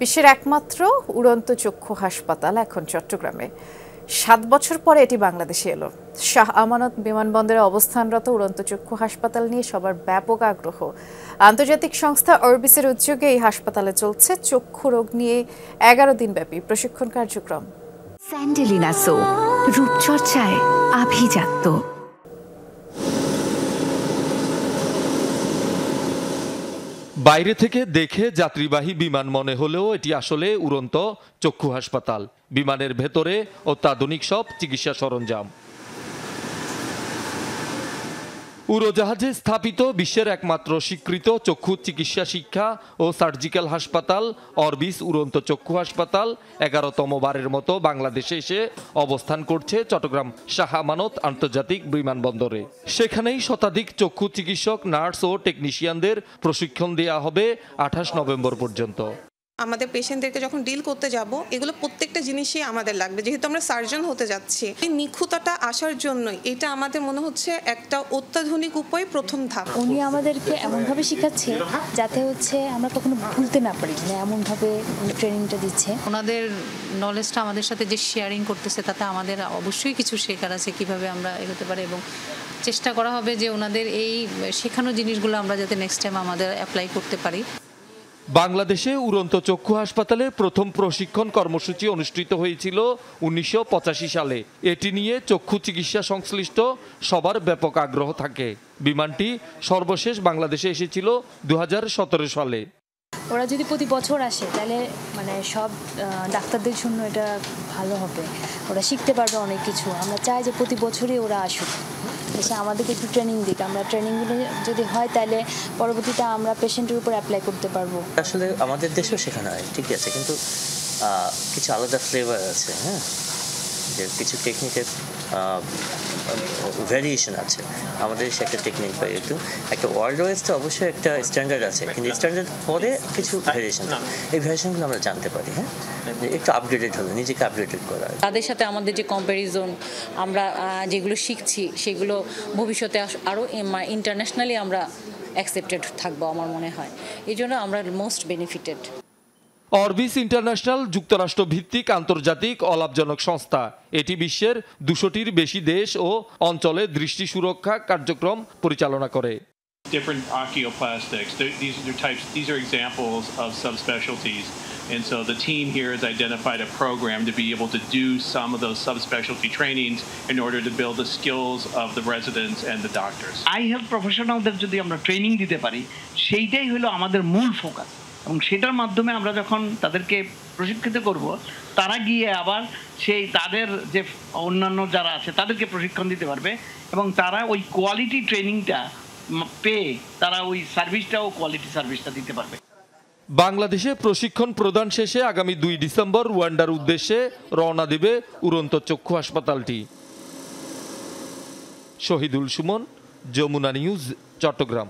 বিশ্বের একমাত্র উড়ন্ত চক্ষু হাসপাতাল এখন চট্টগ্রামে। ৭ বছর পরে এটি বাংলাদেশে এলো। শাহ আমানত বিমানবন্দরে অবস্থানরত উড়ন্ত চক্ষু হাসপাতাল নিয়ে সবার ব্যাপক আগ্রহ। আন্তর্জাতিক সংস্থা অরবিসের উদ্যোগে এই হাসপাতালে চলছে চক্ষু রোগ নিয়ে ১১ দিনব্যাপী প্রশিক্ষণ কার্যক্রম। স্যান্ডেলিনা সো, রূপচর্চায় আভিজাত্য। বাইরে থেকে দেখে যাত্রীবাহী বিমান মনে হলেও এটি আসলে উড়ন্ত চক্ষু হাসপাতাল। বিমানের ভেতরে অত্যাধুনিক সব চিকিৎসা সরঞ্জাম। উড়োজাহাজে স্থাপিত বিশ্বের একমাত্র স্বীকৃত চক্ষু চিকিৎসা শিক্ষা ও সার্জিক্যাল হাসপাতাল অরবিস উড়ন্ত চক্ষু হাসপাতাল ১১তম বারের মতো বাংলাদেশে এসে অবস্থান করছে চট্টগ্রাম শাহ আমানত আন্তর্জাতিক বিমানবন্দরে। সেখানেই শতাধিক চক্ষু চিকিৎসক, নার্স ও টেকনিশিয়ানদের প্রশিক্ষণ দেওয়া হবে ২৮ নভেম্বর পর্যন্ত। আমাদের পেশেন্টদেরকে যখন ডিল করতে যাব, এগুলো প্রত্যেকটা জিনিসই আমাদের লাগবে, যেহেতু আমরা সার্জন হতে যাচ্ছি। এই নিখুঁততা আসার জন্যই এটা আমাদের মনে হচ্ছে একটা অত্যাধুনিক উপায়, প্রথম ধাপ। উনি আমাদেরকে এমনভাবে শেখাচ্ছে যাতে হচ্ছে আমরা কখনো ভুলতে না পারি, মানে এমনভাবে ট্রেনিংটা দিচ্ছে। ওনাদের নলেজটা আমাদের সাথে যে শেয়ারিং করতেছে, তাতে আমাদের অবশ্যই কিছু শেখার আছে কিভাবে আমরা এগোতে পারি, এবং চেষ্টা করা হবে যে ওনাদের এই শেখানো জিনিসগুলো আমরা যাতে নেক্সট টাইম আমাদের অ্যাপ্লাই করতে পারি। বাংলাদেশে উড়ন্ত চক্ষু হাসপাতালের প্রথম প্রশিক্ষণ কর্মসূচি অনুষ্ঠিত হয়েছিল ১৯৮৫ সালে। এটি নিয়ে চক্ষু চিকিৎসা সংশ্লিষ্ট সবার ব্যাপক আগ্রহ থাকে। বিমানটি সর্বশেষ বাংলাদেশে এসেছিল ২০১৭ সালে। ওরা যদি প্রতি বছর আসে তাহলে মানে সব ডাক্তারদের জন্য এটা ভালো হবে, ওরা শিখতে পারবে অনেক কিছু। আমরা চাই যে প্রতি বছরই ওরা আসুক, এসে আমাদেরকে একটু ট্রেনিং দিক। আমরা ট্রেনিংগুলো যদি হয় তাহলে পরবর্তীতে আমরা পেশেন্টের উপর অ্যাপ্লাই করতে পারবো। আসলে আমাদের দেশেও শেখানো হয়, ঠিক আছে, কিন্তু কিছু আলাদা ফ্লেভার আছে। হ্যাঁ, যে কিছু টেকনিকের ভ্যারিয়েশন আছে। আমাদের সে একটা টেকনিক পাই, একটু একটা ওয়ার্ল্ড ওয়াইজ তো অবশ্যই একটা স্ট্যান্ডার্ড আছে, কিন্তু স্ট্যান্ডার্ড পরে কিছু ভ্যারিয়েশন, এই ভ্যারিয়েশনগুলো আমরা জানতে পারি। হ্যাঁ, একটু আপডেটেড হলো, নিজেকে আপডেটেড করা। তাদের সাথে আমাদের যে কম্প্যারিজন, আমরা যেগুলো শিখছি সেগুলো ভবিষ্যতে আরও ইন্টারন্যাশনালি আমরা অ্যাকসেপ্টেড থাকবো আমার মনে হয়। এই জন্য আমরা মোস্ট বেনিফিটেড। অরবিস ইন্টারন্যাশনাল যুক্তরাষ্ট্র ভিত্তিক আন্তর্জাতিক অলাভজনক সংস্থা। এটি বিশ্বের ২০০টির বেশি দেশ ও অঞ্চলে দৃষ্টি সুরক্ষা কার্যক্রম পরিচালনা করে। Different oculoplastics. These are examples of subspecialties. And so the team here has identified a program to be able to do some of those subspecialty trainings in order to build the skills of the residents and the doctors. আই health প্রফেশনালদের যদি আমরা training দিতে পারি, সেইটাই হলো আমাদের মূল ফোকাস। এবং সেটার মাধ্যমে আমরা যখন তাদেরকে প্রশিক্ষিত করব, তারা গিয়ে আবার সেই তাদের যে অন্যান্য যারা আছে তাদেরকে প্রশিক্ষণ দিতে পারবে, এবং তারা ওই কোয়ালিটি ট্রেনিংটা পেয়ে তারা ওই সার্ভিসটাও কোয়ালিটি সার্ভিসটা দিতে পারবে। বাংলাদেশে প্রশিক্ষণ প্রদান শেষে আগামী ২ ডিসেম্বর রুয়ান্ডার উদ্দেশ্যে রওনা দেবে উড়ন্ত চক্ষু হাসপাতালটি। শহীদুল সুমন, যমুনা নিউজ, চট্টগ্রাম।